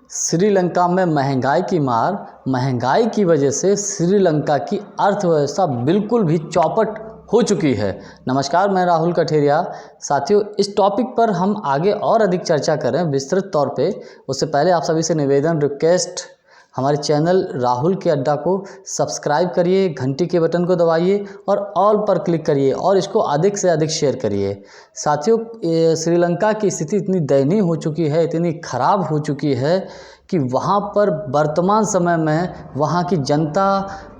श्रीलंका में महंगाई की मार। महंगाई की वजह से श्रीलंका की अर्थव्यवस्था बिल्कुल भी चौपट हो चुकी है। नमस्कार, मैं राहुल कठेरिया। साथियों, इस टॉपिक पर हम आगे और अधिक चर्चा करें विस्तृत तौर पे, उससे पहले आप सभी से निवेदन रिक्वेस्ट, हमारे चैनल राहुल के अड्डा को सब्सक्राइब करिए, घंटी के बटन को दबाइए और ऑल पर क्लिक करिए और इसको अधिक से अधिक शेयर करिए। साथियों, श्रीलंका की स्थिति इतनी दयनीय हो चुकी है, इतनी ख़राब हो चुकी है कि वहाँ पर वर्तमान समय में वहाँ की जनता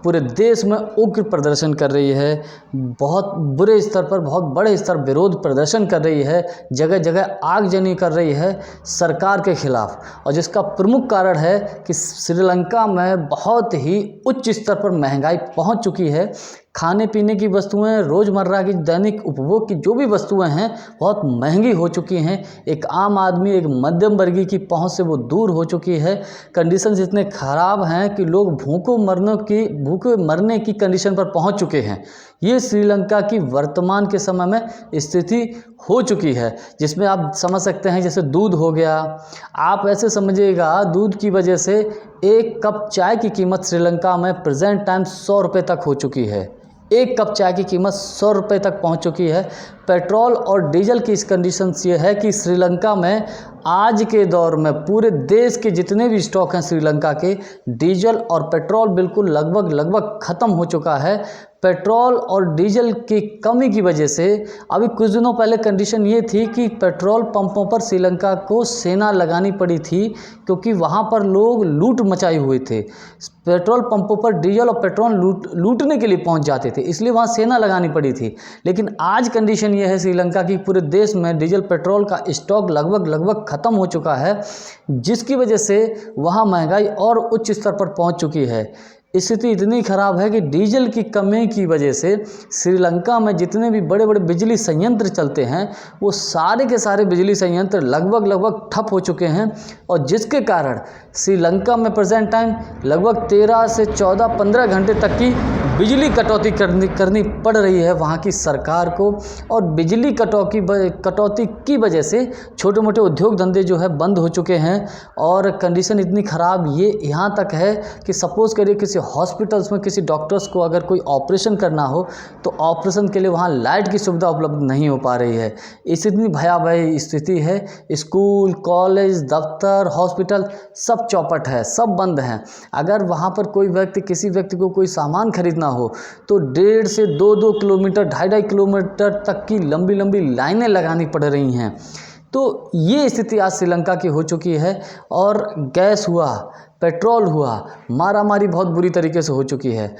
पूरे देश में उग्र प्रदर्शन कर रही है। बहुत बुरे स्तर पर, बहुत बड़े स्तर विरोध प्रदर्शन कर रही है, जगह जगह आगजनी कर रही है सरकार के खिलाफ। और जिसका प्रमुख कारण है कि श्रीलंका में बहुत ही उच्च स्तर पर महंगाई पहुंच चुकी है। खाने पीने की वस्तुएं, रोज़मर्रा की दैनिक उपभोग की जो भी वस्तुएं हैं बहुत महंगी हो चुकी हैं। एक आम आदमी, एक मध्यम वर्गीय की पहुंच से वो दूर हो चुकी है। कंडीशंस इतने ख़राब हैं कि लोग भूखे मरने की कंडीशन पर पहुंच चुके हैं। ये श्रीलंका की वर्तमान के समय में स्थिति हो चुकी है, जिसमें आप समझ सकते हैं जैसे दूध हो गया। आप ऐसे समझिएगा, दूध की वजह से एक कप चाय की कीमत श्रीलंका में प्रेजेंट टाइम 100 रुपये तक हो चुकी है। एक कप चाय की कीमत 100 रुपये तक पहुंच चुकी है। पेट्रोल और डीजल की इस कंडीशंस ये है कि श्रीलंका में आज के दौर में पूरे देश के जितने भी स्टॉक हैं श्रीलंका के, डीजल और पेट्रोल बिल्कुल लगभग ख़त्म हो चुका है। पेट्रोल और डीजल की कमी की वजह से अभी कुछ दिनों पहले कंडीशन ये थी कि पेट्रोल पंपों पर श्रीलंका को सेना लगानी पड़ी थी, क्योंकि वहाँ पर लोग लूट मचाए हुए थे। पेट्रोल पंपों पर डीजल और पेट्रोल लूटने के लिए पहुँच जाते थे, इसलिए वहाँ सेना लगानी पड़ी थी। लेकिन आज कंडीशन ये है श्रीलंका की, पूरे देश में डीजल पेट्रोल का स्टॉक लगभग ख़त्म हो चुका है, जिसकी वजह से वहाँ महंगाई और उच्च स्तर पर पहुँच चुकी है। स्थिति इतनी ख़राब है कि डीजल की कमी की वजह से श्रीलंका में जितने भी बड़े बड़े बिजली संयंत्र चलते हैं वो सारे के सारे बिजली संयंत्र लगभग ठप हो चुके हैं। और जिसके कारण श्रीलंका में प्रेजेंट टाइम लगभग 13 से 14-15 घंटे तक की बिजली कटौती करनी पड़ रही है वहाँ की सरकार को। और बिजली कटौती की वजह से छोटे मोटे उद्योग धंधे जो है बंद हो चुके हैं। और कंडीशन इतनी ख़राब ये यहाँ तक है कि सपोज़ करिए किसी हॉस्पिटल्स में किसी डॉक्टर्स को अगर कोई ऑपरेशन करना हो तो ऑपरेशन के लिए वहाँ लाइट की सुविधा उपलब्ध नहीं हो पा रही है। इतनी भयावह स्थिति है। स्कूल, कॉलेज, दफ्तर, हॉस्पिटल सब चौपट है, सब बंद हैं। अगर वहाँ पर किसी व्यक्ति को कोई सामान खरीदना हो तो 1.5 से 2 किलोमीटर, 2.5 किलोमीटर तक की लंबी लाइनें लगानी पड़ रही हैं। तो ये स्थिति आज श्रीलंका की हो चुकी है। और गैस हुआ, पेट्रोल हुआ, मारामारी बहुत बुरी तरीके से हो चुकी है।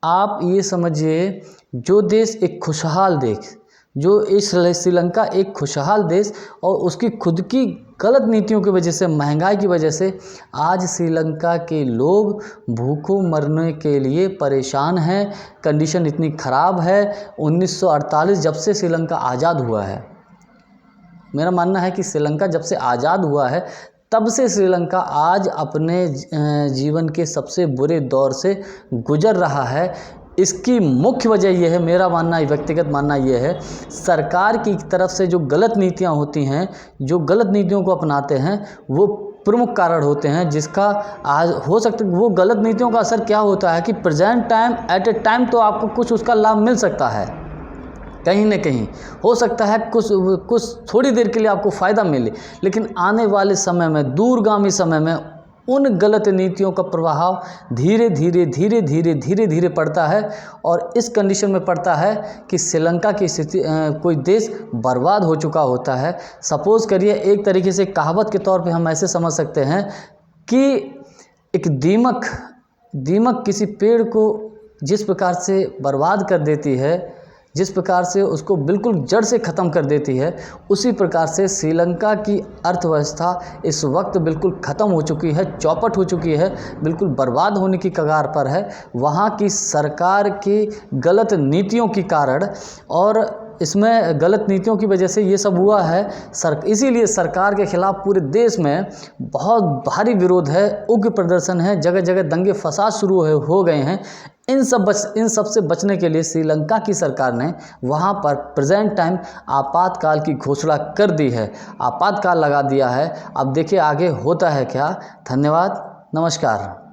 आप ये समझिए, जो देश एक खुशहाल देश, जो इस श्रीलंका एक खुशहाल देश, और उसकी खुद की गलत नीतियों की वजह से, महंगाई की वजह से आज श्रीलंका के लोग भूखों मरने के लिए परेशान हैं। कंडीशन इतनी ख़राब है। 1948 जब से श्रीलंका आज़ाद हुआ है, मेरा मानना है कि श्रीलंका जब से आज़ाद हुआ है तब से श्रीलंका आज अपने जीवन के सबसे बुरे दौर से गुजर रहा है। इसकी मुख्य वजह यह है, मेरा मानना, व्यक्तिगत मानना यह है, सरकार की तरफ से जो गलत नीतियां होती हैं, जो गलत नीतियों को अपनाते हैं, वो प्रमुख कारण होते हैं। जिसका आज हो सकता है वो गलत नीतियों का असर क्या होता है कि present time, at a time तो आपको कुछ उसका लाभ मिल सकता है, कहीं न कहीं हो सकता है कुछ थोड़ी देर के लिए आपको फ़ायदा मिले, लेकिन आने वाले समय में, दूरगामी समय में उन गलत नीतियों का प्रभाव धीरे धीरे पड़ता है। और इस कंडीशन में पड़ता है कि श्रीलंका की स्थिति, कोई देश बर्बाद हो चुका होता है। सपोज़ करिए, एक तरीके से कहावत के तौर पे हम ऐसे समझ सकते हैं कि एक दीमक किसी पेड़ को जिस प्रकार से बर्बाद कर देती है, जिस प्रकार से उसको बिल्कुल जड़ से ख़त्म कर देती है, उसी प्रकार से श्रीलंका की अर्थव्यवस्था इस वक्त बिल्कुल ख़त्म हो चुकी है, चौपट हो चुकी है, बिल्कुल बर्बाद होने की कगार पर है। वहाँ की सरकार की गलत नीतियों के कारण और इसमें गलत नीतियों की वजह से ये सब हुआ है। इसीलिए सरकार के खिलाफ पूरे देश में बहुत भारी विरोध है, उग्र प्रदर्शन है, जगह जगह दंगे फसाद शुरू हो गए हैं। इन सब से बचने के लिए श्रीलंका की सरकार ने वहाँ पर प्रेजेंट टाइम आपातकाल की घोषणा कर दी है, आपातकाल लगा दिया है। अब देखिए आगे होता है क्या। धन्यवाद, नमस्कार।